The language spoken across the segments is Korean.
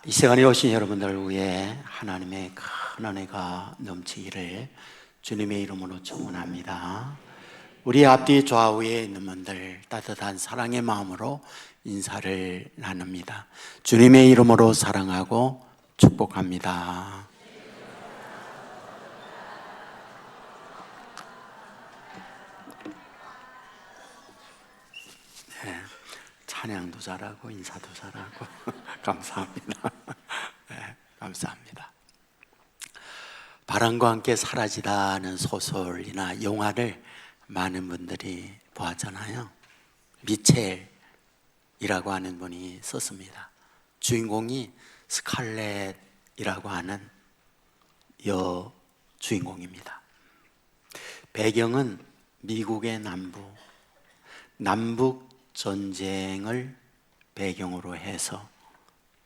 이 시간에 오신 여러분들 위해 하나님의 큰 은혜가 넘치기를 주님의 이름으로 축원합니다. 우리 앞뒤 좌우에 있는 분들 따뜻한 사랑의 마음으로 인사를 나눕니다. 주님의 이름으로 사랑하고 축복합니다. 네, 찬양도 잘하고 인사도 잘하고 감사합니다. 네, 감사합니다. 바람과 함께 사라지다는 소설이나 영화를 많은 분들이 보았잖아요. 미첼이라고 하는 분이 썼습니다. 주인공이 스칼렛이라고 하는 여주인공입니다. 배경은 미국의 남북 전쟁을 배경으로 해서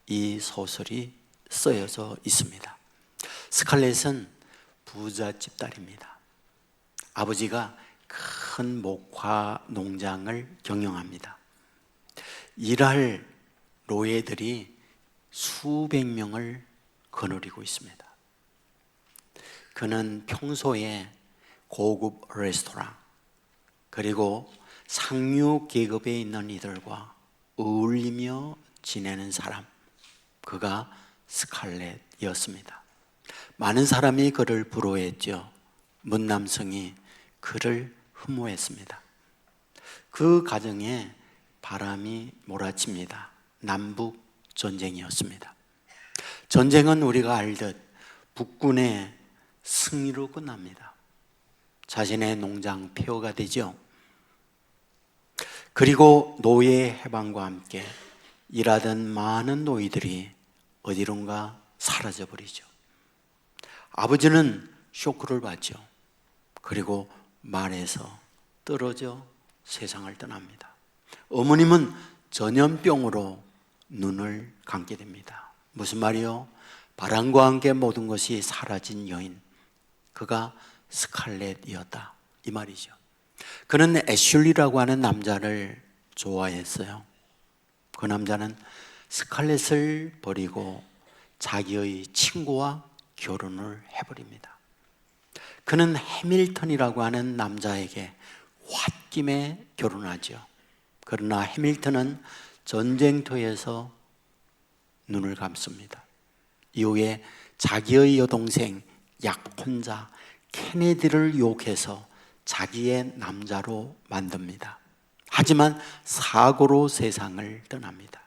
이 소설이 쓰여져 있습니다. 스칼렛은 부잣집 딸입니다. 아버지가 큰 목화 농장을 경영합니다. 일할 노예들이 수백 명을 거느리고 있습니다. 그는 평소에 고급 레스토랑 그리고 상류 계급에 있는 이들과 어울리며 지내는 사람, 그가 스칼렛이었습니다. 많은 사람이 그를 부러워했죠. 문남성이 그를 흠모했습니다. 그 가정에 바람이 몰아칩니다. 남북 전쟁이었습니다. 전쟁은 우리가 알듯 북군의 승리로 끝납니다. 자신의 농장 폐허가 되죠. 그리고 노예 해방과 함께 일하던 많은 노예들이 어디론가 사라져버리죠. 아버지는 쇼크를 받죠. 그리고 말에서 떨어져 세상을 떠납니다. 어머님은 전염병으로 눈을 감게 됩니다. 무슨 말이요? 바람과 함께 모든 것이 사라진 여인, 그가 스칼렛이었다, 이 말이죠. 그는 애슐리라고 하는 남자를 좋아했어요. 그 남자는 스칼렛을 버리고 자기의 친구와 결혼을 해버립니다. 그는 해밀턴이라고 하는 남자에게 홧김에 결혼하죠. 그러나 해밀턴은 전쟁터에서 눈을 감습니다. 이후에 자기의 여동생 약혼자 케네디를 욕해서 자기의 남자로 만듭니다. 하지만 사고로 세상을 떠납니다.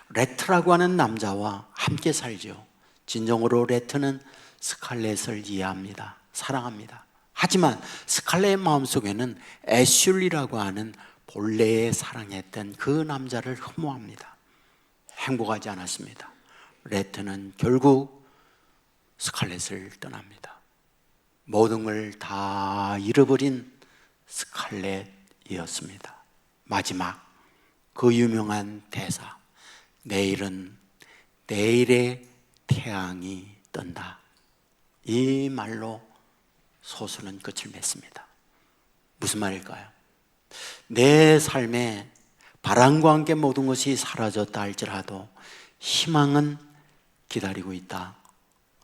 레트라고 하는 남자와 함께 살죠. 진정으로 레트는 스칼렛을 이해합니다. 사랑합니다. 하지만 스칼렛의 마음속에는 애슐리라고 하는 본래에 사랑했던 그 남자를 흠모합니다. 행복하지 않았습니다. 레트는 결국 스칼렛을 떠납니다. 모든 걸 다 잃어버린 스칼렛이었습니다. 마지막 그 유명한 대사, 내일은 내일의 태양이 뜬다, 이 말로 소설은 끝을 맺습니다. 무슨 말일까요? 내 삶에 바람과 함께 모든 것이 사라졌다 할지라도 희망은 기다리고 있다,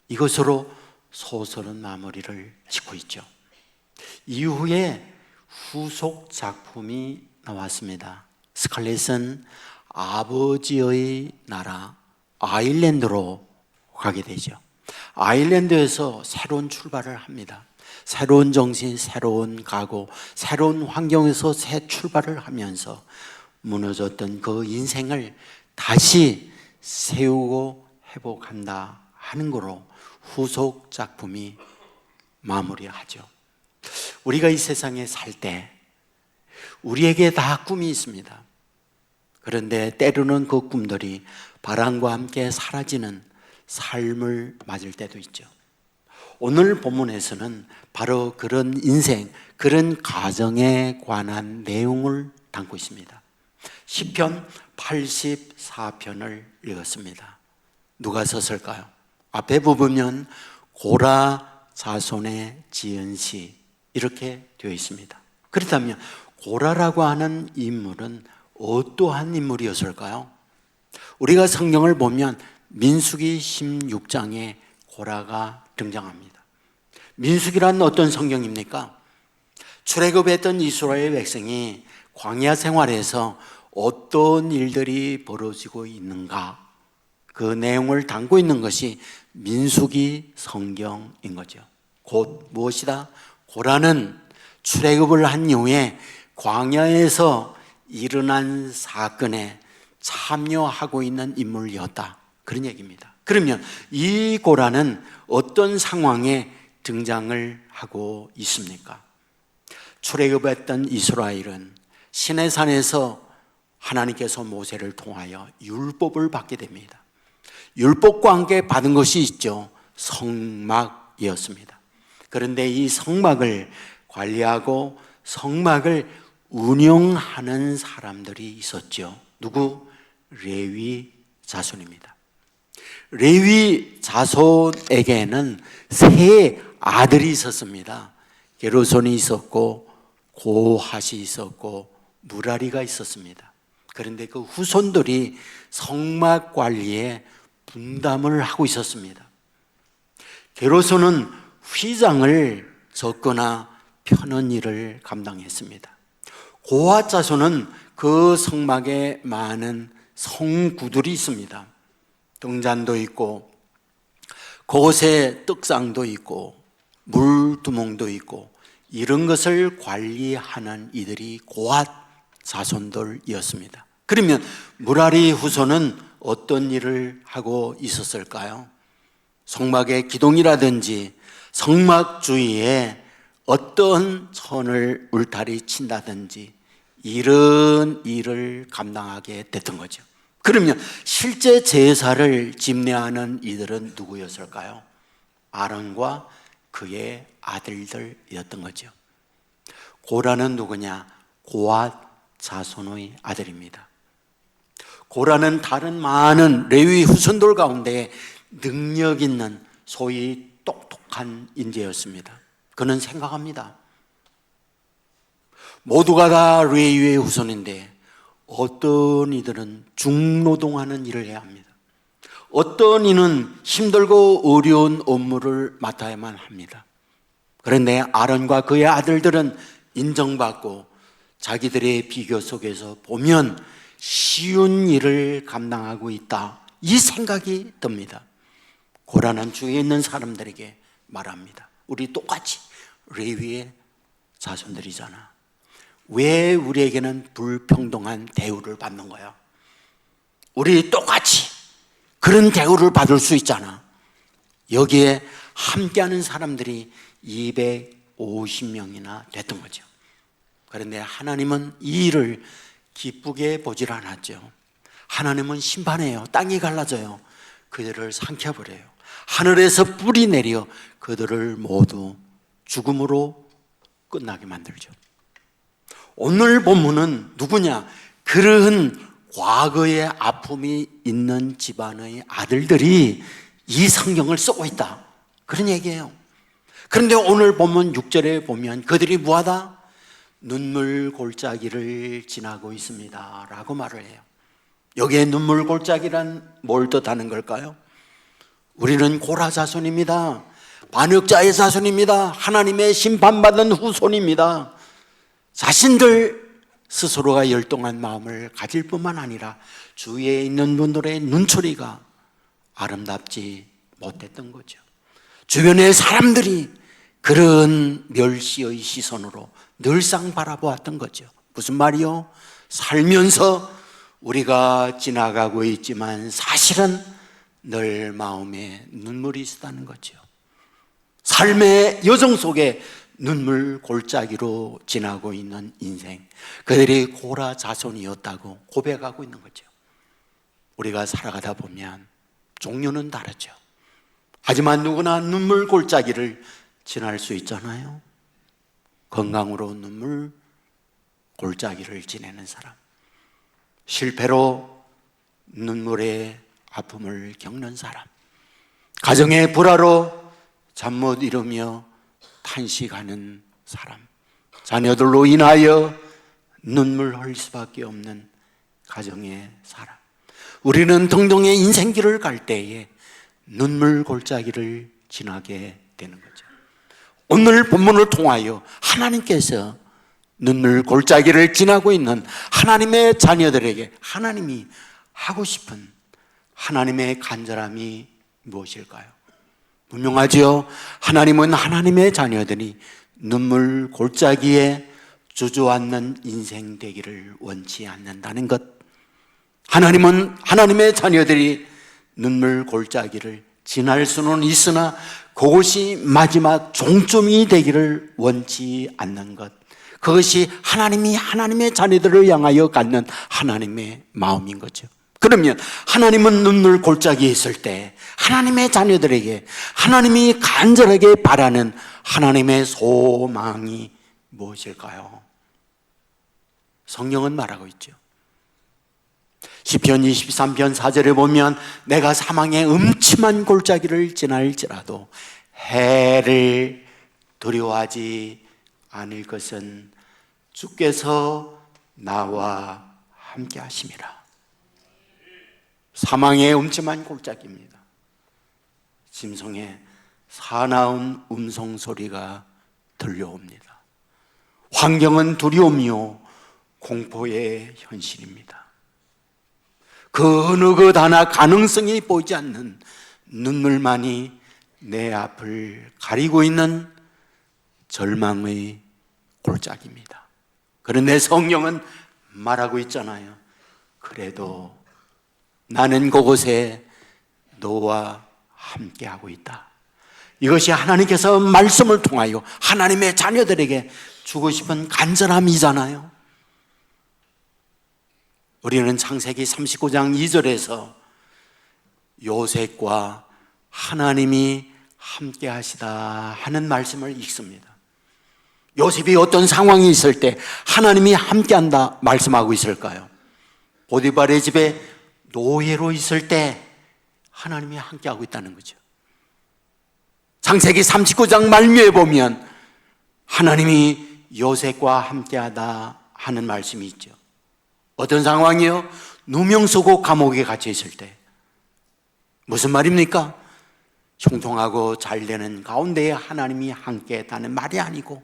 이것으로 소설은 마무리를 짓고 있죠. 이후에 후속 작품이 나왔습니다. 스칼렛은 아버지의 나라 아일랜드로 가게 되죠. 아일랜드에서 새로운 출발을 합니다. 새로운 정신, 새로운 각오, 새로운 환경에서 새 출발을 하면서 무너졌던 그 인생을 다시 세우고 회복한다 하는 거로 후속 작품이 마무리하죠. 우리가 이 세상에 살 때 우리에게 다 꿈이 있습니다. 그런데 때로는 그 꿈들이 바람과 함께 사라지는 삶을 맞을 때도 있죠. 오늘 본문에서는 바로 그런 인생, 그런 가정에 관한 내용을 담고 있습니다. 시편 84편을 읽었습니다. 누가 썼을까요? 앞에 보면 고라 자손의 지은 시, 이렇게 되어 있습니다. 그렇다면 고라라고 하는 인물은 어떠한 인물이었을까요? 우리가 성경을 보면 민수기 16장에 고라가 등장합니다. 민수기란 어떤 성경입니까? 출애굽했던 이스라엘 백성이 광야 생활에서 어떤 일들이 벌어지고 있는가, 그 내용을 담고 있는 것이 민수기 성경인 거죠. 곧 무엇이다? 고라는 출애굽을 한 이후에 광야에서 일어난 사건에 참여하고 있는 인물이었다, 그런 얘기입니다. 그러면 이 고라는 어떤 상황에 등장을 하고 있습니까? 출애굽했던 이스라엘은 시내산에서 하나님께서 모세를 통하여 율법을 받게 됩니다. 율법과 함께 받은 것이 있죠. 성막이었습니다. 그런데 이 성막을 관리하고 성막을 운영하는 사람들이 있었죠. 누구? 레위 자손입니다. 레위 자손에게는 세 아들이 있었습니다. 게르손이 있었고 고핫이 있었고 무라리가 있었습니다. 그런데 그 후손들이 성막 관리에 분담을 하고 있었습니다. 게르손은 휘장을 젓거나 펴는 일을 감당했습니다. 고핫 자손은 그 성막에 많은 성구들이 있습니다. 등잔도 있고 그곳에 떡상도 있고 물두멍도 있고 이런 것을 관리하는 이들이 고핫 자손들이었습니다. 그러면 무라리 후손은 어떤 일을 하고 있었을까요? 성막의 기둥이라든지 성막 주위에 어떤 천을 울타리 친다든지 이런 일을 감당하게 됐던 거죠. 그러면 실제 제사를 집례하는 이들은 누구였을까요? 아론과 그의 아들들이었던 거죠. 고라는 누구냐? 고핫 자손의 아들입니다. 고라는 다른 많은 레위 후손들 가운데 능력 있는 소위 똑똑한 인재였습니다. 그는 생각합니다. 모두가 다 레위의 후손인데 어떤 이들은 중노동하는 일을 해야 합니다. 어떤 이는 힘들고 어려운 업무를 맡아야만 합니다. 그런데 아론과 그의 아들들은 인정받고 자기들의 비교 속에서 보면 쉬운 일을 감당하고 있다, 이 생각이 듭니다. 고라는 주위에 있는 사람들에게 말합니다. 우리 똑같이 레위의 자손들이잖아. 왜 우리에게는 불평등한 대우를 받는 거야? 우리 똑같이 그런 대우를 받을 수 있잖아. 여기에 함께하는 사람들이 250명이나 됐던 거죠. 그런데 하나님은 이 일을 기쁘게 보질 않았죠. 하나님은 심판해요. 땅이 갈라져요. 그들을 삼켜버려요. 하늘에서 불이 내려 그들을 모두 죽음으로 끝나게 만들죠. 오늘 본문은 누구냐? 그러한 과거의 아픔이 있는 집안의 아들들이 이 성경을 쓰고 있다, 그런 얘기예요. 그런데 오늘 본문 6절에 보면 그들이 뭐하다? 눈물 골짜기를 지나고 있습니다 라고 말을 해요. 여기에 눈물 골짜기란 뭘 뜻하는 걸까요? 우리는 고라 자손입니다. 반역자의 자손입니다. 하나님의 심판받은 후손입니다. 자신들 스스로가 열등한 마음을 가질 뿐만 아니라 주위에 있는 분들의 눈초리가 아름답지 못했던 거죠. 주변의 사람들이 그런 멸시의 시선으로 늘상 바라보았던 거죠. 무슨 말이요? 살면서 우리가 지나가고 있지만 사실은 늘 마음에 눈물이 있었다는 거죠. 삶의 여정 속에 눈물 골짜기로 지나고 있는 인생, 그들이 고라 자손이었다고 고백하고 있는 거죠. 우리가 살아가다 보면 종류는 다르죠. 하지만 누구나 눈물 골짜기를 지날 수 있잖아요. 건강으로 눈물 골짜기를 지내는 사람, 실패로 눈물의 아픔을 겪는 사람, 가정의 불화로 잠 못 이루며 탄식하는 사람, 자녀들로 인하여 눈물 흘릴 수밖에 없는 가정의 사람, 우리는 등등의 인생길을 갈 때에 눈물 골짜기를 지나게 되는 거죠. 오늘 본문을 통하여 하나님께서 눈물 골짜기를 지나고 있는 하나님의 자녀들에게 하나님이 하고 싶은 하나님의 간절함이 무엇일까요? 분명하지요. 하나님은 하나님의 자녀들이 눈물 골짜기에 주저앉는 인생 되기를 원치 않는다는 것. 하나님은 하나님의 자녀들이 눈물 골짜기를 지날 수는 있으나 그것이 마지막 종점이 되기를 원치 않는 것. 그것이 하나님이 하나님의 자녀들을 향하여 갖는 하나님의 마음인 거죠. 그러면 하나님은 눈물 골짜기에 있을 때 하나님의 자녀들에게 하나님이 간절하게 바라는 하나님의 소망이 무엇일까요? 성경은 말하고 있죠. 시편 23편 4절에 보면 내가 사망의 음침한 골짜기를 지날지라도 해를 두려워하지 않을 것은 주께서 나와 함께 하심이라. 사망의 음침한 골짜기입니다. 심성에 사나운 음성 소리가 들려옵니다. 환경은 두려움이요 공포의 현실입니다. 그 어느 것 하나 가능성이 보이지 않는 눈물만이 내 앞을 가리고 있는 절망의 골짜기입니다. 그런데 성경은 말하고 있잖아요. 그래도 나는 그곳에 너와 함께하고 있다. 이것이 하나님께서 말씀을 통하여 하나님의 자녀들에게 주고 싶은 간절함이잖아요. 우리는 창세기 39장 2절에서 요셉과 하나님이 함께 하시다 하는 말씀을 읽습니다. 요셉이 어떤 상황이 있을 때 하나님이 함께 한다 말씀하고 있을까요? 보디발의 집에 노예로 있을 때 하나님이 함께 하고 있다는 거죠. 창세기 39장 말미에 보면 하나님이 요셉과 함께 하다 하는 말씀이 있죠. 어떤 상황이요? 누명 쓰고 감옥에 갇혀 있을 때. 무슨 말입니까? 형통하고 잘 되는 가운데에 하나님이 함께 했다는 말이 아니고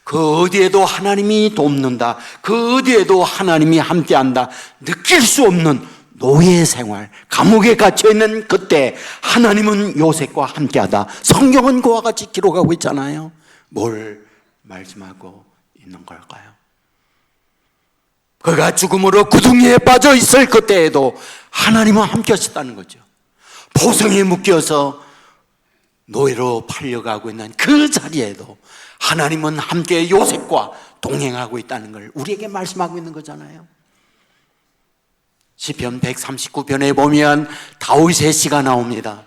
그 어디에도 하나님이 돕는다, 그 어디에도 하나님이 함께한다 느낄 수 없는 노예 생활, 감옥에 갇혀 있는 그때 하나님은 요셉과 함께하다. 성경은 그와 같이 기록하고 있잖아요. 뭘 말씀하고 있는 걸까요? 그가 죽음으로 구덩이에 빠져 있을 그때에도 하나님은 함께 하셨다는 거죠. 보성에 묶여서 노예로 팔려가고 있는 그 자리에도 하나님은 함께 요셉과 동행하고 있다는 걸 우리에게 말씀하고 있는 거잖아요. 시편 139편에 보면 다윗의 시가 나옵니다.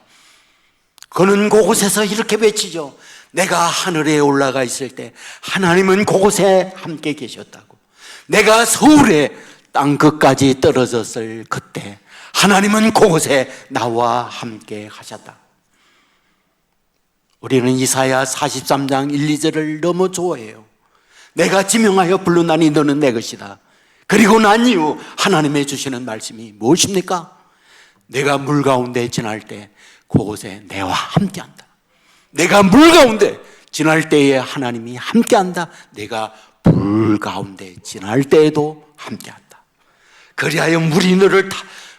그는 그곳에서 이렇게 외치죠. 내가 하늘에 올라가 있을 때 하나님은 그곳에 함께 계셨다고. 내가 서울에 땅 끝까지 떨어졌을 그때 하나님은 그곳에 나와 함께 하셨다. 우리는 이사야 43장 1, 2절을 너무 좋아해요. 내가 지명하여 불러나니 너는 내 것이다. 그리고 난 이후 하나님의 주시는 말씀이 무엇입니까? 내가 물 가운데 지날 때 그곳에 내와 함께한다. 내가 물 가운데 지날 때에 하나님이 함께한다. 내가 불 가운데 지날 때에도 함께한다. 그리하여 물이 너를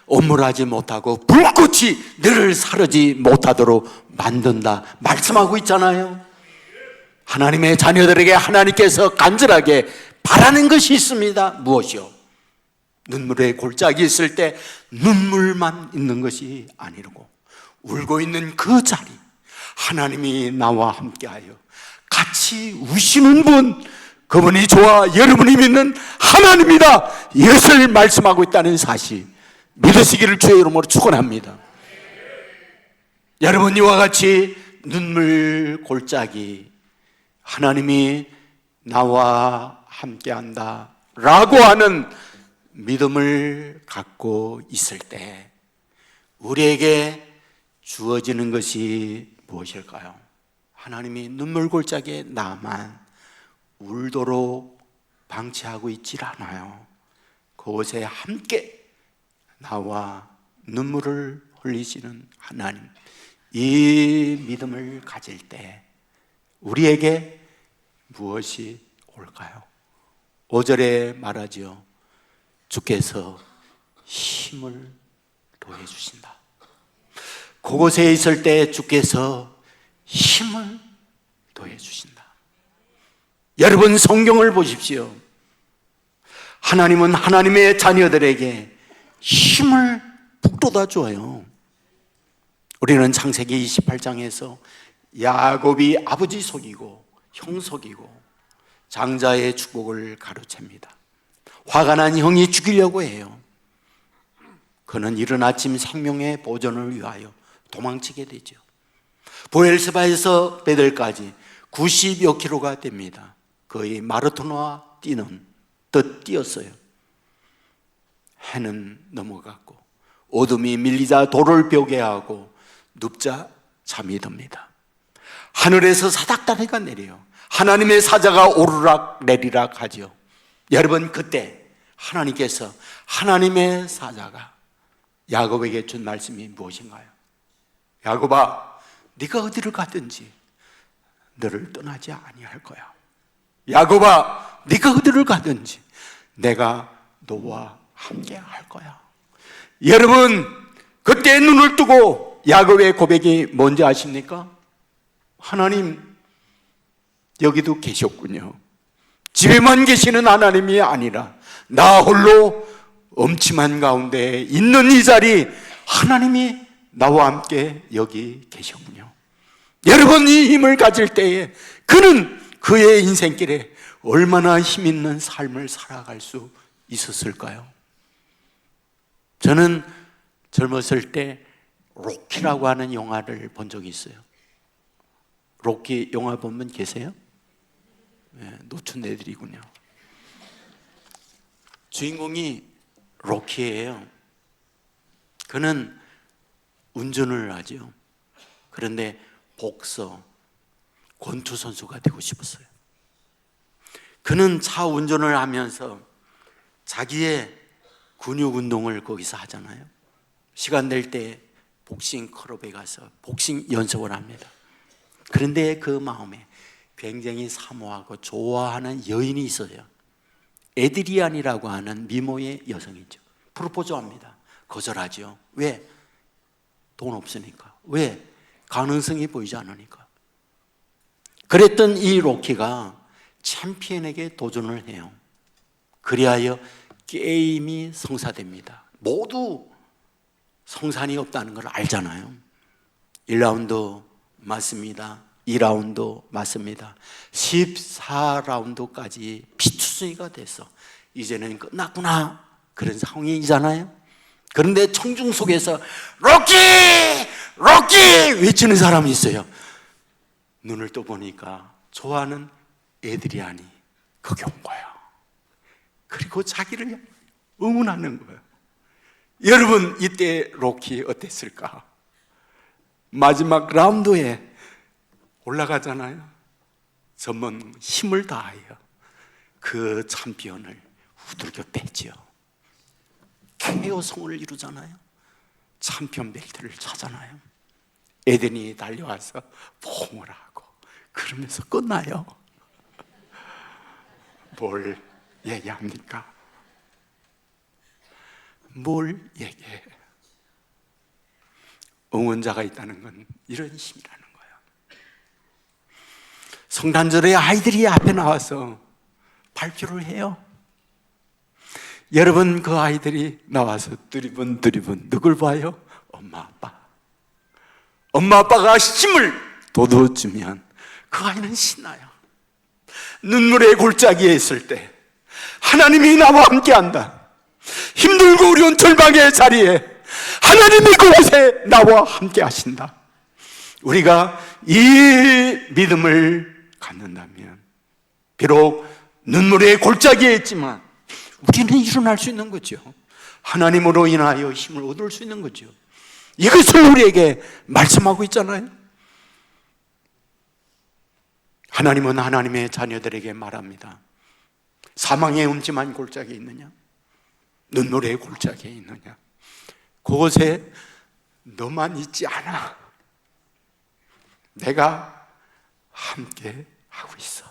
오물하지 못하고 불꽃이 너를 사르지 못하도록 만든다 말씀하고 있잖아요. 하나님의 자녀들에게 하나님께서 간절하게 바라는 것이 있습니다. 무엇이요? 눈물의 골짜기 있을 때 눈물만 있는 것이 아니고 울고 있는 그 자리, 하나님이 나와 함께하여 같이 우시는 분, 그분이 좋아 여러분이 믿는 하나님이다, 이것을 말씀하고 있다는 사실 믿으시기를 주의 이름으로 축원합니다. 여러분, 이와 같이 눈물 골짜기, 하나님이 나와 함께한다 라고 하는 믿음을 갖고 있을 때 우리에게 주어지는 것이 무엇일까요? 하나님이 눈물 골짜기에 나만 울도록 방치하고 있질 않아요. 그곳에 함께 나와 눈물을 흘리시는 하나님, 이 믿음을 가질 때 우리에게 무엇이 올까요? 5절에 말하죠. 주께서 힘을 더해 주신다. 그곳에 있을 때 주께서 힘을 더해 주신다. 여러분, 성경을 보십시오. 하나님은 하나님의 자녀들에게 힘을 북돋아 줘요. 우리는 창세기 28장에서 야곱이 아버지 속이고 형 속이고 장자의 축복을 가로챕니다. 화가 난 형이 죽이려고 해요. 그는 이른 아침 생명의 보존을 위하여 도망치게 되죠. 보엘스바에서 베델까지 90여 킬로가 됩니다. 거의 마라톤과 뛰는 듯 뛰었어요. 해는 넘어갔고 어둠이 밀리자 돌을 벽에 하고 눕자 잠이 듭니다. 하늘에서 사닥다리가 내려요. 하나님의 사자가 오르락 내리락 하죠. 여러분, 그때 하나님께서, 하나님의 사자가 야곱에게 준 말씀이 무엇인가요? 야곱아, 네가 어디를 가든지 너를 떠나지 아니할 거야. 야곱아, 네가 어디를 가든지 내가 너와 함께 할 거야. 여러분, 그때 눈을 뜨고 야곱의 고백이 뭔지 아십니까? 하나님, 여기도 계셨군요. 집에만 계시는 하나님이 아니라 나 홀로 엄침한 가운데 있는 이 자리, 하나님이 나와 함께 여기 계셨군요. 여러분, 이 힘을 가질 때에 그는 그의 인생길에 얼마나 힘 있는 삶을 살아갈 수 있었을까요? 저는 젊었을 때 로키라고 하는 영화를 본 적이 있어요. 로키 영화 본 분 계세요? 네, 노춘 애들이군요. 주인공이 로키예요. 그는 운전을 하죠. 그런데 복서, 권투 선수가 되고 싶었어요. 그는 차 운전을 하면서 자기의 근육 운동을 거기서 하잖아요. 시간 될 때 복싱 클럽에 가서 복싱 연습을 합니다. 그런데 그 마음에 굉장히 사모하고 좋아하는 여인이 있어요. 에드리안이라고 하는 미모의 여성이죠. 프로포즈합니다. 거절하죠. 왜? 돈 없으니까. 왜? 가능성이 보이지 않으니까. 그랬던 이 로키가 챔피언에게 도전을 해요. 그리하여 게임이 성사됩니다. 모두 성산이 없다는 걸 알잖아요. 1라운드 맞습니다. 2라운드 맞습니다. 14라운드까지 피투순위가 돼서 이제는 끝났구나, 그런 상황이잖아요. 그런데 청중 속에서 로키! 로키! 외치는 사람이 있어요. 눈을 떠보니까 좋아하는 애드리안이 거기 온 거야. 그리고 자기를 응원하는 거예요. 여러분, 이때 로키 어땠을까? 마지막 라운드에 올라가잖아요. 전문 힘을 다하여 그 챔피언을 후들겨 패지요. KO성을 이루잖아요. 챔피언 벨트를 차잖아요. 에덴이 달려와서 포옹을 하고 그러면서 끝나요. 뭘 얘기합니까? 뭘 얘기해? 응원자가 있다는 건 이런 힘이라는 거예요. 성탄절에 아이들이 앞에 나와서 발표를 해요. 여러분, 그 아이들이 나와서 드리븐 누굴 봐요? 엄마 아빠. 엄마 아빠가 힘을 돋워주면 그 아이는 신나요. 눈물의 골짜기에 있을 때 하나님이 나와 함께한다. 힘들고 어려운 절망의 자리에 하나님이 그곳에 나와 함께 하신다. 우리가 이 믿음을 갖는다면 비록 눈물의 골짜기에 있지만 우리는 일어날 수 있는 거죠. 하나님으로 인하여 힘을 얻을 수 있는 거죠. 이것을 우리에게 말씀하고 있잖아요. 하나님은 하나님의 자녀들에게 말합니다. 사망의 음침한 골짜기에 있느냐? 눈물의 골짜기에 있느냐? 그곳에 너만 있지 않아. 내가 함께 하고 있어.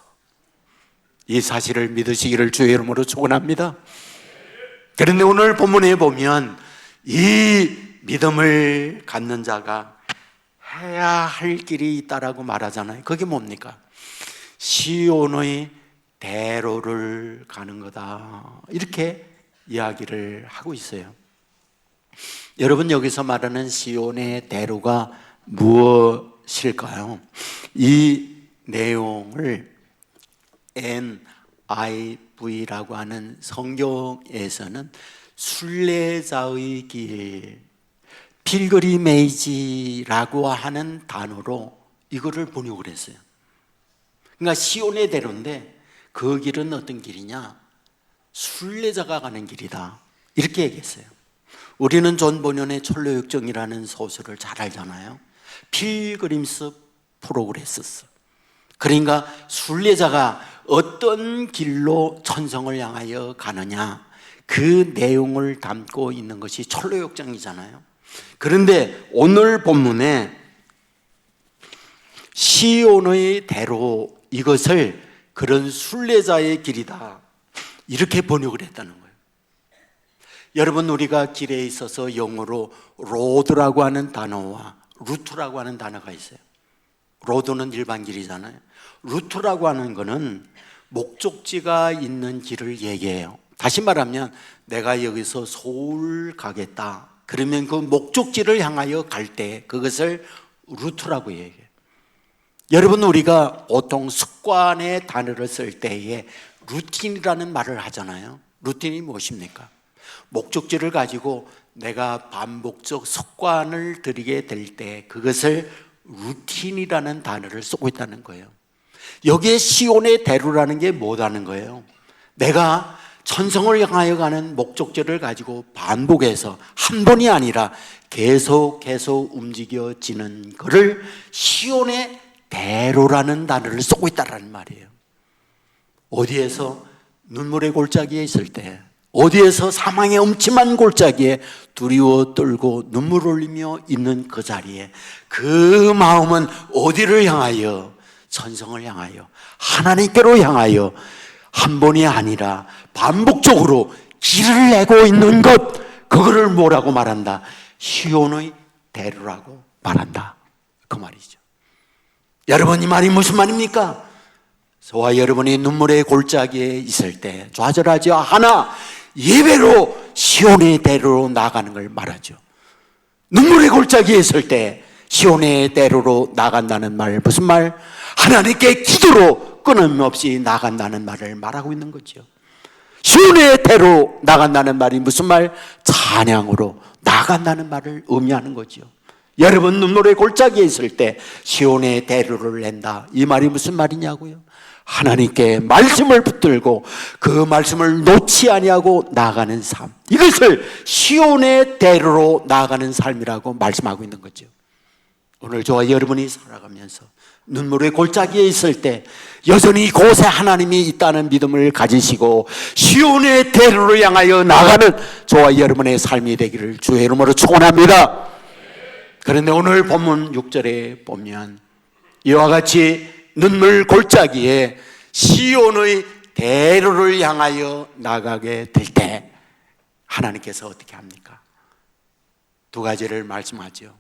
이 사실을 믿으시기를 주의 이름으로 축원합니다. 그런데 오늘 본문에 보면 이 믿음을 갖는 자가 해야 할 길이 있다라고 말하잖아요. 그게 뭡니까? 시온의 대로를 가는 거다, 이렇게 이야기를 하고 있어요. 여러분, 여기서 말하는 시온의 대로가 무엇일까요? 이 내용을 NIV라고 하는 성경에서는 순례자의 길, 필그리메이지라고 하는 단어로 이거를 번역을 했어요. 그러니까 시온의 대로인데 그 길은 어떤 길이냐? 순례자가 가는 길이다, 이렇게 얘기했어요. 우리는 존 버년의 철로역정이라는 소설을 잘 알잖아요. 필그림스 프로그레스스. 그러니까 순례자가 어떤 길로 천성을 향하여 가느냐, 그 내용을 담고 있는 것이 철로역정이잖아요. 그런데 오늘 본문에 시온의 대로, 이것을 그런 순례자의 길이다, 이렇게 번역을 했다는 거예요. 여러분, 우리가 길에 있어서 영어로 로드라고 하는 단어와 루트라고 하는 단어가 있어요. 로드는 일반 길이잖아요. 루트라고 하는 거는 목적지가 있는 길을 얘기해요. 다시 말하면 내가 여기서 서울 가겠다, 그러면 그 목적지를 향하여 갈 때 그것을 루트라고 얘기해요. 여러분, 우리가 보통 습관의 단어를 쓸 때에 루틴이라는 말을 하잖아요. 루틴이 무엇입니까? 목적지를 가지고 내가 반복적 습관을 들이게 될 때 그것을 루틴이라는 단어를 쓰고 있다는 거예요. 여기에 시온의 대로라는 게 뭐라는 거예요? 내가 천성을 향하여 가는 목적지를 가지고 반복해서 한 번이 아니라 계속 움직여지는 것을 시온의 대로라는 단어를 쓰고 있다는 말이에요. 어디에서 눈물의 골짜기에 있을 때, 어디에서 사망의 음침한 골짜기에 두려워 떨고 눈물 흘리며 있는 그 자리에 그 마음은 어디를 향하여? 천성을 향하여, 하나님께로 향하여 한 번이 아니라 반복적으로 길을 내고 있는 것, 그거를 뭐라고 말한다? 시온의 대로라고 말한다, 그 말이죠. 여러분, 이 말이 무슨 말입니까? 저와 여러분이 눈물의 골짜기에 있을 때 좌절하지 않아 예배로 시온의 대로로 나가는 걸 말하죠. 눈물의 골짜기에 있을 때 시온의 대로로 나간다는 말, 무슨 말? 하나님께 기도로 끊임없이 나간다는 말을 말하고 있는 거죠. 시온의 대로 나간다는 말이 무슨 말? 찬양으로 나간다는 말을 의미하는 거죠. 여러분, 눈물의 골짜기에 있을 때 시온의 대로를 낸다, 이 말이 무슨 말이냐고요? 하나님께 말씀을 붙들고 그 말씀을 놓지 아니하고 나아가는 삶, 이것을 시온의 대로로 나아가는 삶이라고 말씀하고 있는 거죠. 오늘 저와 여러분이 살아가면서 눈물의 골짜기에 있을 때 여전히 그곳에 하나님이 있다는 믿음을 가지시고 시온의 대로를 향하여 나가는 저와 여러분의 삶이 되기를 주의 이름으로 축원합니다. 그런데 오늘 본문 6절에 보면 이와 같이 눈물 골짜기에 시온의 대로를 향하여 나가게 될 때 하나님께서 어떻게 합니까? 두 가지를 말씀하죠.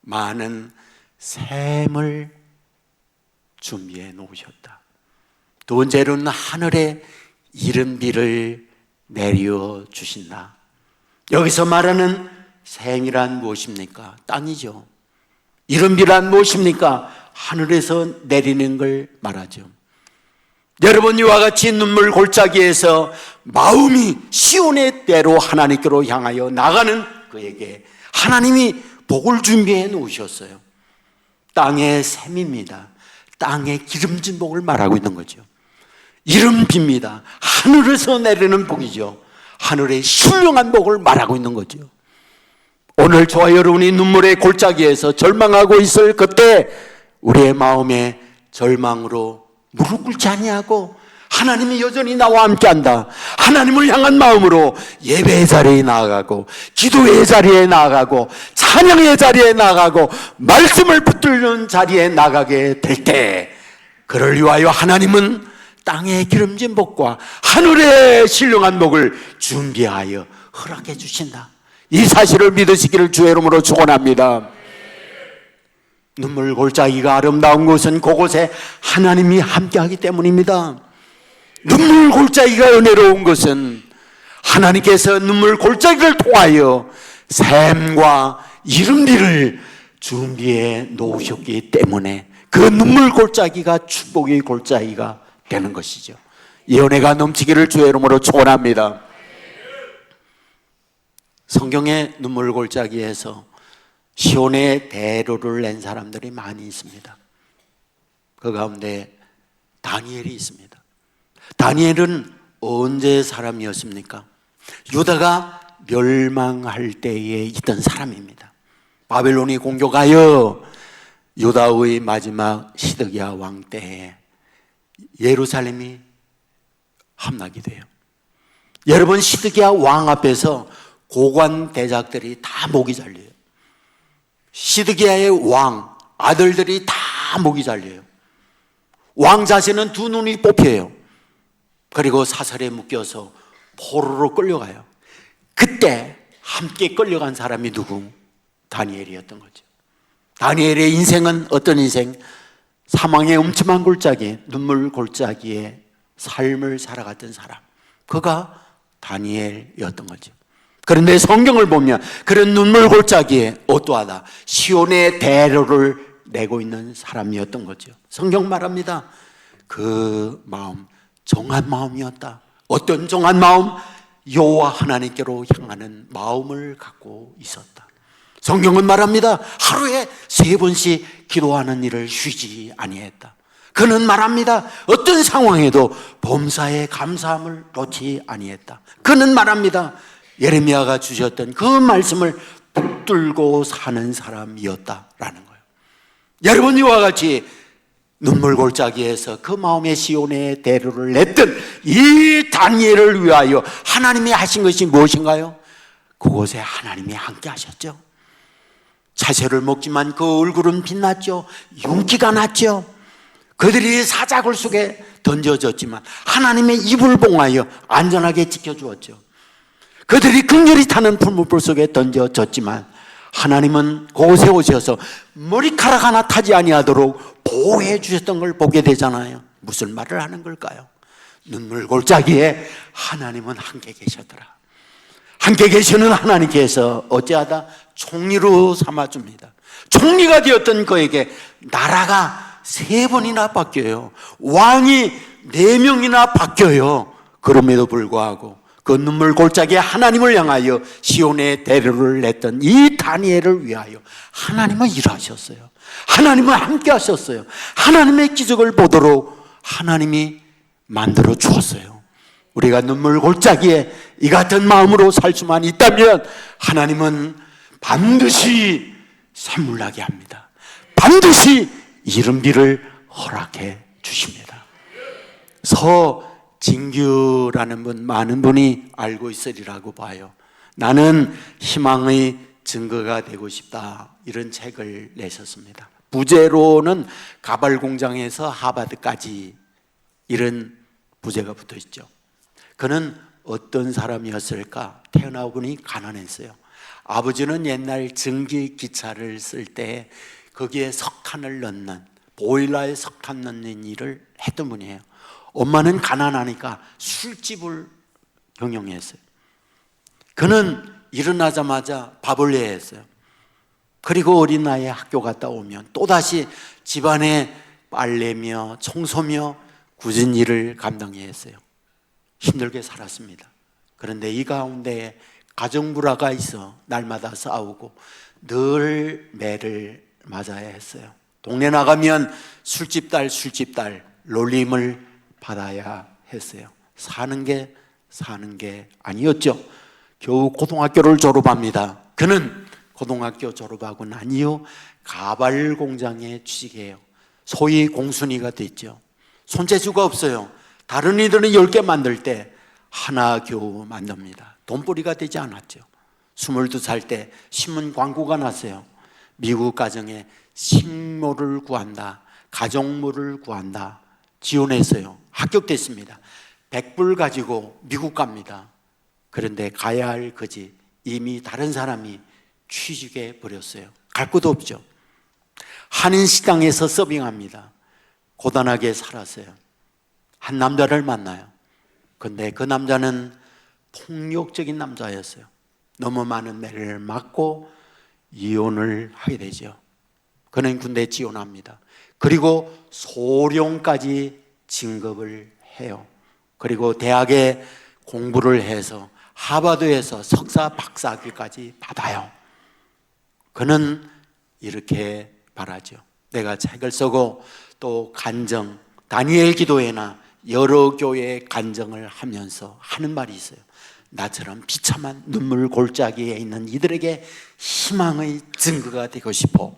많은 샘을 준비해 놓으셨다. 두 번째로는 하늘에 이른 비를 내려 주신다. 여기서 말하는 샘이란 무엇입니까? 땅이죠. 이른 비란 무엇입니까? 하늘에서 내리는 걸 말하죠. 여러분, 이와 같이 눈물 골짜기에서 마음이 시온의 대로 하나님께로 향하여 나가는 그에게 하나님이 복을 준비해 놓으셨어요. 땅의 샘입니다. 땅의 기름진 복을 말하고 있는 거죠. 이른 비입니다. 하늘에서 내리는 복이죠. 하늘의 신령한 복을 말하고 있는 거죠. 오늘 저와 여러분이 눈물의 골짜기에서 절망하고 있을 그때 우리의 마음에 절망으로 무릎 꿇지 아니하고 하나님이 여전히 나와 함께한다. 하나님을 향한 마음으로 예배의 자리에 나아가고 기도의 자리에 나아가고 찬양의 자리에 나아가고 말씀을 붙들는 자리에 나가게 될 때, 그를 위하여 하나님은 땅의 기름진 복과 하늘의 신령한 복을 준비하여 허락해 주신다. 이 사실을 믿으시기를 주의 이름으로 축원합니다. 눈물 골짜기가 아름다운 것은 그곳에 하나님이 함께하기 때문입니다. 눈물 골짜기가 은혜로운 것은 하나님께서 눈물 골짜기를 통하여 샘과 이른비를 준비해 놓으셨기 때문에 그 눈물 골짜기가 축복의 골짜기가 되는 것이죠. 이 은혜가 넘치기를 주의 이름으로 축원합니다. 성경의 눈물 골짜기에서 시온의 대로를 낸 사람들이 많이 있습니다. 그 가운데 다니엘이 있습니다. 다니엘은 언제 사람이었습니까? 유다가 멸망할 때에 있던 사람입니다. 바벨론이 공격하여 유다의 마지막 시드기야 왕 때에 예루살렘이 함락이 돼요. 여러분, 시드기야 왕 앞에서 고관 대작들이 다 목이 잘려요. 시드기야의 왕 아들들이 다 목이 잘려요. 왕 자신은 두 눈이 뽑혀요. 그리고 사설에 묶여서 포로로 끌려가요. 그때 함께 끌려간 사람이 누구? 다니엘이었던 거죠. 다니엘의 인생은 어떤 인생? 사망의 음침한 골짜기, 눈물 골짜기의 삶을 살아갔던 사람, 그가 다니엘이었던 거죠. 그런데 성경을 보면 그런 눈물 골짜기에 어떠하다, 시온의 대로를 내고 있는 사람이었던 거죠. 성경 말합니다. 그 마음 정한 마음이었다. 어떤 정한 마음? 여호와 하나님께로 향하는 마음을 갖고 있었다. 성경은 말합니다. 하루에 3번씩 기도하는 일을 쉬지 아니했다. 그는 말합니다. 어떤 상황에도 범사에 감사함을 놓지 아니했다. 그는 말합니다. 예레미야가 주셨던 그 말씀을 붙들고 사는 사람이었다라는 거예요. 여러분, 이와 같이 눈물 골짜기에서 그 마음의 시온의 대로를 냈던 이 다니엘을 위하여 하나님이 하신 것이 무엇인가요? 그곳에 하나님이 함께 하셨죠. 채소를 먹지만 그 얼굴은 빛났죠. 윤기가 났죠. 그들이 사자굴 속에 던져졌지만 하나님의 입을 봉하여 안전하게 지켜주었죠. 그들이 극렬히 타는 풀무불 속에 던져졌지만 하나님은 그곳에 오셔서 머리카락 하나 타지 아니하도록 보호해 주셨던 걸 보게 되잖아요. 무슨 말을 하는 걸까요? 눈물 골짜기에 하나님은 함께 계셨더라. 함께 계시는 하나님께서 어찌하다 총리로 삼아줍니다. 총리가 되었던 그에게 나라가 3번이나 바뀌어요. 왕이 4명이나 바뀌어요. 그럼에도 불구하고 그 눈물 골짜기에 하나님을 향하여 시온의 대로를 냈던 이 다니엘을 위하여 하나님은 일하셨어요. 하나님은 함께 하셨어요. 하나님의 기적을 보도록 하나님이 만들어 주었어요. 우리가 눈물 골짜기에 이 같은 마음으로 살 수만 있다면 하나님은 반드시 샘물나게 합니다. 반드시 이른비를 허락해 주십니다. 서진규라는 분, 많은 분이 알고 있으리라고 봐요. 나는 희망의 증거가 되고 싶다, 이런 책을 내셨습니다. 부제로는 가발 공장에서 하버드까지 이런 부제가 붙어 있죠. 그는 어떤 사람이었을까? 태어나보니 가난했어요. 아버지는 옛날 증기 기차를 쓸 때 거기에 석탄을 넣는, 보일러에 석탄 넣는 일을 했던 분이에요. 엄마는 가난하니까 술집을 경영했어요. 그는 일어나자마자 밥을 내야 했어요. 그리고 어린 나이에 학교 갔다 오면 또다시 집안에 빨래며 청소며 굳은 일을 감당해야 했어요. 힘들게 살았습니다. 그런데 이 가운데 가정불화가 있어 날마다 싸우고 늘 매를 맞아야 했어요. 동네 나가면 술집딸 놀림을 받아야 했어요. 사는 게 아니었죠. 겨우 고등학교를 졸업합니다. 그는 고등학교 졸업하고 난 이후 가발 공장에 취직해요. 소위 공순이가 됐죠. 손재주가 없어요. 다른 이들은 10개 만들 때 하나 겨우 만듭니다. 돈벌이가 되지 않았죠. 22살 때 신문 광고가 났어요. 미국 가정에 식모를 구한다, 가족모를 구한다. 지원했어요. 합격됐습니다. 100불 가지고 미국 갑니다. 그런데 가야 할 그지 이미 다른 사람이 취직해 버렸어요. 갈 곳도 없죠. 한인식당에서 서빙합니다. 고단하게 살았어요. 한 남자를 만나요. 근데 그 남자는 폭력적인 남자였어요. 너무 많은 매를 맞고 이혼을 하게 되죠. 그는 군대에 지원합니다. 그리고 소령까지 진급을 해요. 그리고 대학에 공부를 해서 하버드에서 석사 박사학위까지 받아요. 그는 이렇게 말하죠. 내가 책을 쓰고 또 간증, 다니엘 기도회나 여러 교회의 간증을 하면서 하는 말이 있어요. 나처럼 비참한 눈물 골짜기에 있는 이들에게 희망의 증거가 되고 싶어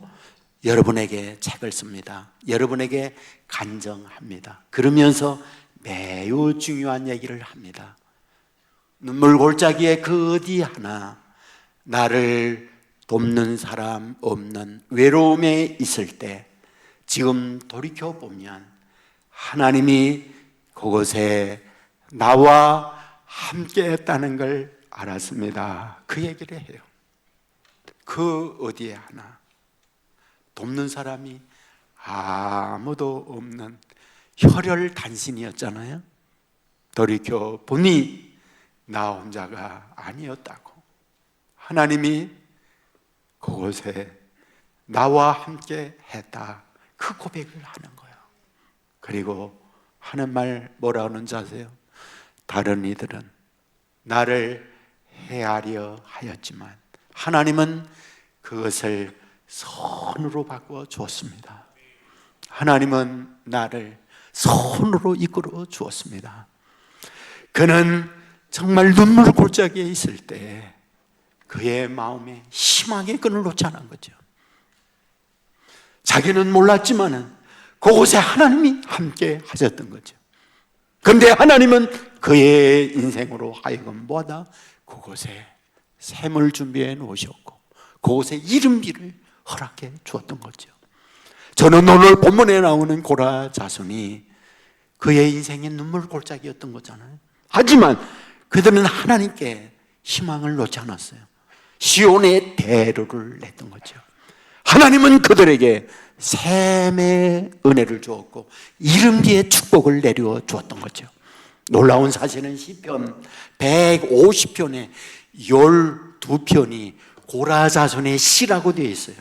여러분에게 책을 씁니다. 여러분에게 간증합니다. 그러면서 매우 중요한 얘기를 합니다. 눈물 골짜기에 그 어디 하나 나를 돕는 사람 없는 외로움에 있을 때 지금 돌이켜보면 하나님이 그곳에 나와 함께 했다는 걸 알았습니다. 그 얘기를 해요. 그 어디에 하나 돕는 사람이 아무도 없는 혈혈단신이었잖아요. 돌이켜보니 나 혼자가 아니었다고. 하나님이 그곳에 나와 함께 했다. 그 고백을 하는 거예요. 그리고 하는 말 뭐라 하는지 아세요? 다른 이들은 나를 해하려 하였지만 하나님은 그것을 선으로 바꾸어 주었습니다. 하나님은 나를 선으로 이끌어 주었습니다. 그는 정말 눈물 골짜기에 있을 때 그의 마음에 희망의 끈을 놓지 않은 거죠. 자기는 몰랐지만은 그곳에 하나님이 함께 하셨던 거죠. 그런데 하나님은 그의 인생으로 하여금 뭐하다? 그곳에 샘을 준비해 놓으셨고 그곳에 이름비를 허락해 주었던 거죠. 저는 오늘 본문에 나오는 고라 자손이 그의 인생의 눈물 골짜기였던 거잖아요. 하지만 그들은 하나님께 희망을 놓지 않았어요. 시온의 대로를 냈던 거죠. 하나님은 그들에게 샘의 은혜를 주었고 이름비의 축복을 내려 주었던 거죠. 놀라운 사실은 시편 150편에 12편이 고라 자손의 시라고 되어 있어요.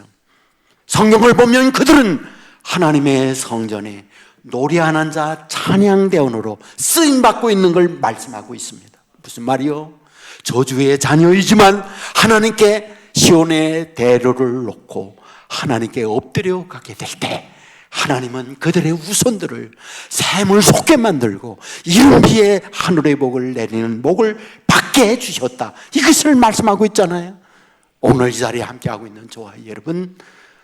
성경을 보면 그들은 하나님의 성전에 노래하는 자 찬양대원으로 쓰임받고 있는 걸 말씀하고 있습니다. 무슨 말이요? 저주의 자녀이지만 하나님께 시온의 대로를 놓고 하나님께 엎드려 가게 될 때 하나님은 그들의 후손들을 샘을 솟게 만들고 이름비의 하늘의 복을 내리는 복을 받게 해주셨다. 이것을 말씀하고 있잖아요. 오늘 이 자리에 함께하고 있는 저와 여러분,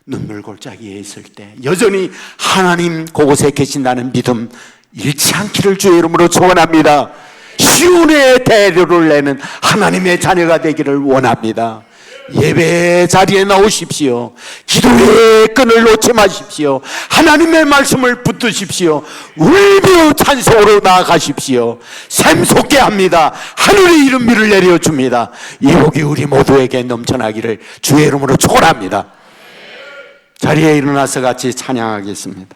눈물 골짜기에 있을 때 여전히 하나님 그곳에 계신다는 믿음 잃지 않기를 주의 이름으로 소원합니다. 시온의 대로를 내는 하나님의 자녀가 되기를 원합니다. 예배 자리에 나오십시오. 기도의 끈을 놓지 마십시오. 하나님의 말씀을 붙드십시오. 울며 찬송으로 나아가십시오. 샘솟게 합니다. 하늘의 이름비를 내려줍니다. 이 복이 우리 모두에게 넘쳐나기를 주의 이름으로 축원합니다. 자리에 일어나서 같이 찬양하겠습니다.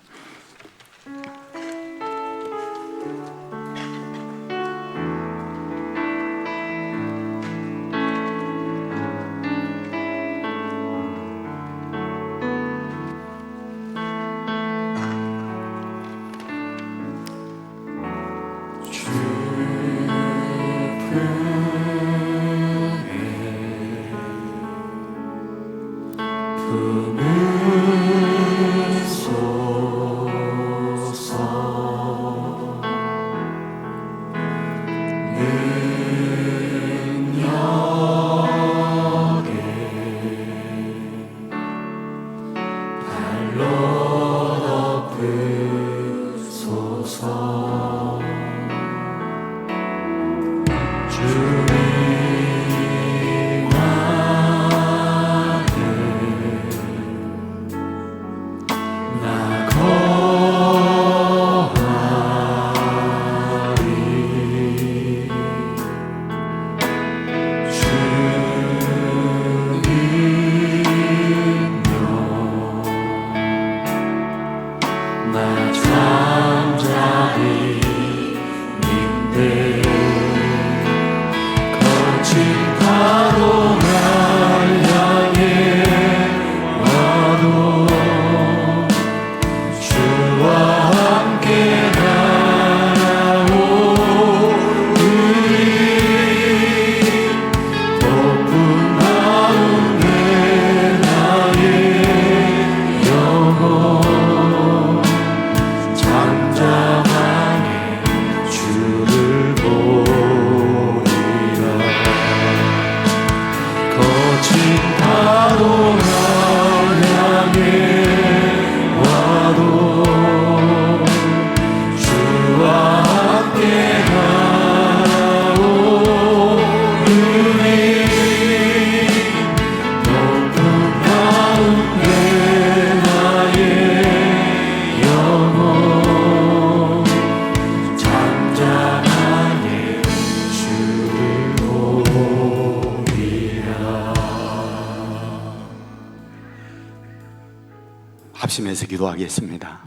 합심해서 기도하겠습니다.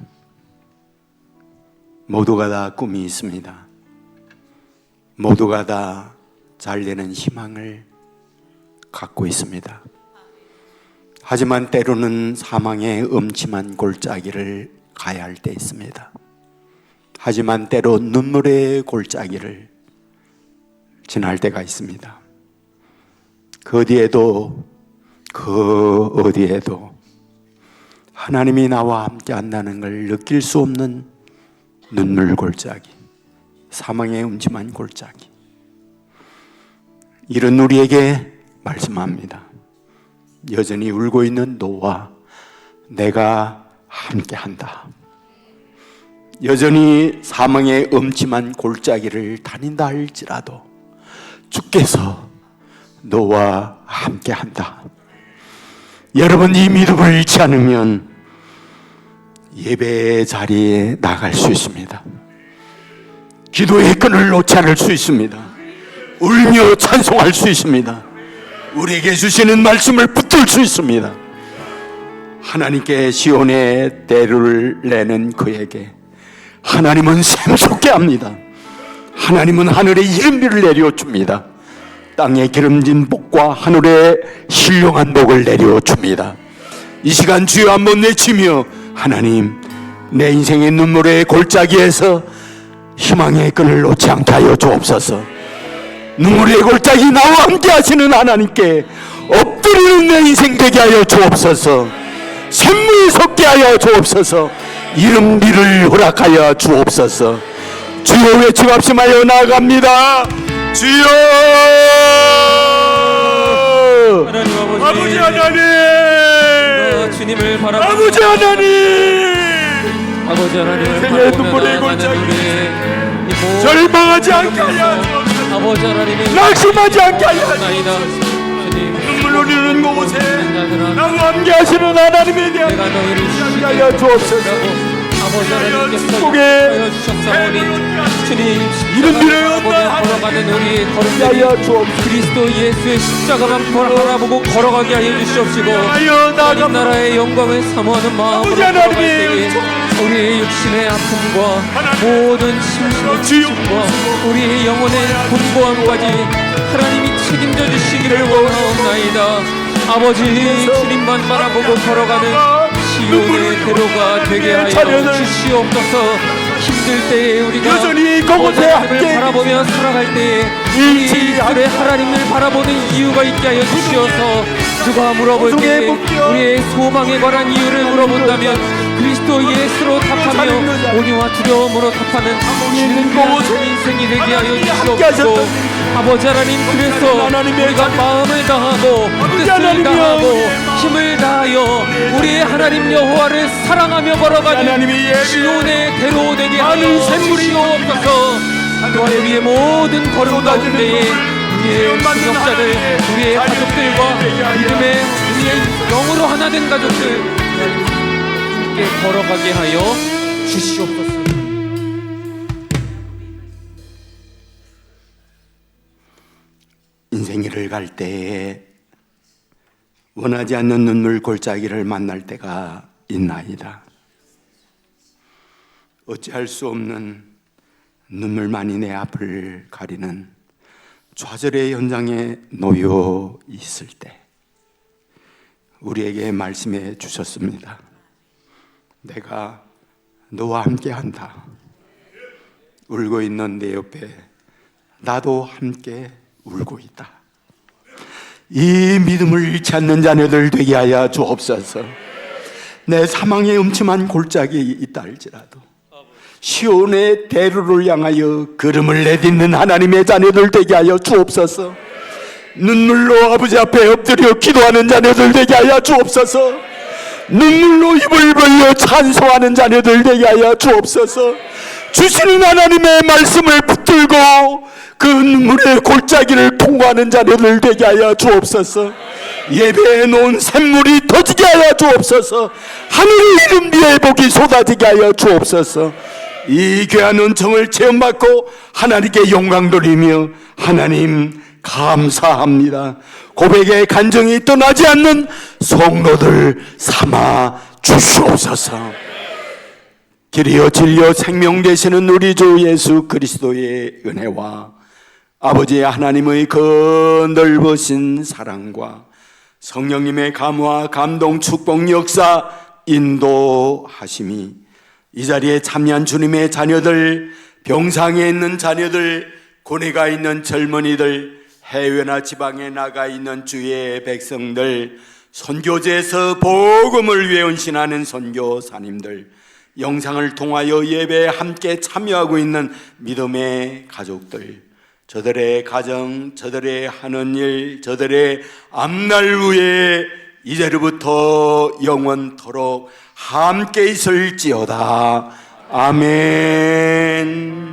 모두가 다 꿈이 있습니다. 모두가 다 잘되는 희망을 갖고 있습니다. 하지만 때로는 사망의 음침한 골짜기를 가야 할 때 있습니다. 하지만 때로 눈물의 골짜기를 지날 때가 있습니다. 그 어디에도 하나님이 나와 함께 한다는 걸 느낄 수 없는 눈물 골짜기, 사망의 음침한 골짜기, 이런 우리에게 말씀합니다. 여전히 울고 있는 너와 내가 함께한다. 여전히 사망의 음침한 골짜기를 다닌다 할지라도 주께서 너와 함께한다. 여러분, 이 믿음을 잃지 않으면 예배의 자리에 나갈 수 있습니다. 기도의 끈을 놓지 않을 수 있습니다. 울며 찬송할 수 있습니다. 우리에게 주시는 말씀을 붙들 수 있습니다. 하나님께 시온의 대를 내는 그에게 하나님은 샘솟게 합니다. 하나님은 하늘에 이른비를 내려줍니다. 땅에 기름진 복과 하늘에 신령한 복을 내려줍니다. 이 시간 주여 한번 외치며, 하나님, 내 인생의 눈물의 골짜기에서 희망의 끈을 놓지 않게 하여 주옵소서. 눈물의 골짜기 나와 함께 하시는 하나님께 엎드리는 내 인생 되게 하여 주옵소서. 샘물이 솟게 하여 주옵소서. 이른비를 허락하여 주옵소서. 주여 외치고 합심하여 나아갑니다. 주여, 하나님 아버지 하나님, 주님을 바라보며 아버지 하나님, 아버지 하나님을 생의 눈물의 골짜기 절망하지 않게 하여 주옵소서. 아버지 하나님의 낙심하지 않게 하여 나이다. 주옵소서. 주님, 눈물 흘리는 곳에 나와 함께 하시는 하나님에 대한 내가 너희를 함께 하여 주옵소서. 아버지 하나님께서 축복에 하여 주셨사오니 주님, 이른비를 십자가만 걸어가는 우리 걸음들이 하여 주옵소서. 그리스도 예수의 십자가만 바라보고 걸어가게 하여 주시옵시고, 하여 하나님 나아갑니다. 나라의 영광을 사모하는 마음으로 아버지 걸어갈 하나님, 때에 우리의 육신의 아픔과 모든 심심과 우리의 영혼의 곤고함까지 하나님이 책임져 주시기를 원하옵나이다. 아버지, 주님만 바라보고 걸어가는 시온의 대로가 되게 하여 주시옵소서. 힘들 때에 우리가 여전히 그곳에 하나님을 함께 바라보며 살아갈 때에 우리 입술에 하나님을 바라보는 이유가 있게 하여 주시어서, 누가 물어볼 때에 우리의 소망에 관한 이유를 물어본다면 그리스도 예수로 답하며 온유와 두려움으로 답하는 인생이 되게 하여 주시옵소서. 아버지 하나님, 그래서 우리가 마음을 다하고 뜻을 다하고 힘을 다하여 우리의 하나님 여호와를 사랑하며 걸어가는 시온의 대로 되게 하여 주시옵소서. 또한 우리의 모든 걸음 가운데에 우리의 승역자들, 우리의 가족들과 믿음의 우리의 영으로 하나 된 가족들 함께 걸어가게 하여 주시옵소서. 인생길을 갈 때에 원하지 않는 눈물 골짜기를 만날 때가 있나이다. 어찌할 수 없는 눈물만이 내 앞을 가리는 좌절의 현장에 놓여 있을 때 우리에게 말씀해 주셨습니다. 내가 너와 함께한다. 울고 있는 내 옆에 나도 함께 울고 있다. 이 믿음을 잃지 않는 자녀들 되게 하여 주옵소서. 내 사망의 음침한 골짜기에 있다 할지라도 시온의 대로를 향하여 걸음을 내딛는 하나님의 자녀들 되게 하여 주옵소서. 눈물로 아버지 앞에 엎드려 기도하는 자녀들 되게 하여 주옵소서. 눈물로 입을 벌려 찬송하는 자녀들 되게 하여 주옵소서. 주시는 하나님의 말씀을 붙들고 그 눈물의 골짜기를 통과하는 자녀들 되게 하여 주옵소서. 예배해 놓은 샘물이 터지게 하여 주옵소서. 하늘의 이른비의 복이 쏟아지게 하여 주옵소서. 이 귀한 은총을 체험받고 하나님께 영광 돌리며 하나님 감사합니다. 고백의 간정이 떠나지 않는 성도들 삼아 주시옵소서. 길이요 진리요 생명 되시는 우리 주 예수 그리스도의 은혜와 아버지 하나님의 그 넓으신 사랑과 성령님의 감화 감동 축복 역사 인도하심이 이 자리에 참여한 주님의 자녀들, 병상에 있는 자녀들, 고뇌가 있는 젊은이들, 해외나 지방에 나가 있는 주의 백성들, 선교제에서 복음을 위해 헌신하는 선교사님들, 영상을 통하여 예배에 함께 참여하고 있는 믿음의 가족들, 저들의 가정, 저들의 하는 일, 저들의 앞날 후에 이제로부터 영원토록 함께 있을지어다. 아멘.